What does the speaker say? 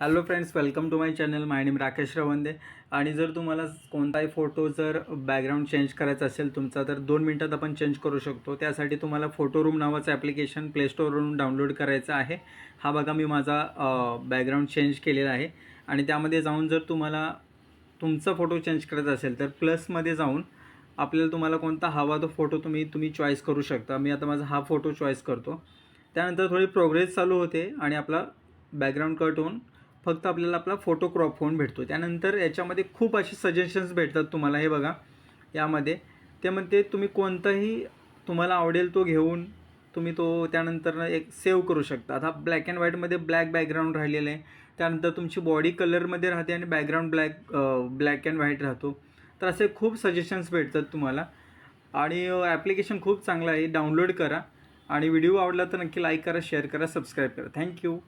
Hello friends, welcome to my channel. My name Rakesh Rawande. आणि जर तुम्हाला कोणताही फोटो जर बॅकग्राऊंड चेंज करायचा असेल तुमचा, तर 2 मिनटात आपण चेंज करू शकतो. त्यासाठी तुम्हाला फोटो रूम नावाचं ॲप्लिकेशन प्ले स्टोअरवरून डाउनलोड करायचं आहे. हा बघा, मी माझा बॅकग्राऊंड चेंज केलेला आहे. आणि त्यामध्ये जाऊन जर तुम्हाला तुमचा फोटो चेंज करायचा असेल तर प्लसमध्ये जाऊन आपल्याला तुम्हाला कोणता हवा तो फोटो तुम्ही चॉईस करू शकता. मी आता माझा हा फोटो चॉईस करतो. त्यानंतर थोडी प्रोग्रेस चालू होते आणि आपला बॅकग्राऊंड कट होऊन फक्त आपल्याला आपला फोटो क्रॉप होऊन भेटतो. त्यानंतर याच्यामध्ये खूप असे सजेशन्स भेटतात तुम्हाला. हे बघा, यामध्ये ते म्हणते तुम्ही कोणताही तुम्हाला आवडेल तो घेऊन तुम्ही तो त्यानंतर एक सेव्ह करू शकता. आता ब्लॅक अँड व्हाईटमध्ये ब्लॅक बॅकग्राऊंड राहिलेलं आहे. त्यानंतर तुमची बॉडी कलरमध्ये राहते आणि बॅकग्राऊंड ब्लॅक अँड व्हाईट राहतो. तर असे खूप सजेशन्स भेटतात तुम्हाला. आणि ॲप्लिकेशन खूप चांगलं आहे. डाउनलोड करा आणि व्हिडिओ आवडला तर नक्की लाईक करा, शेअर करा, सबस्क्राईब करा. थँक्यू.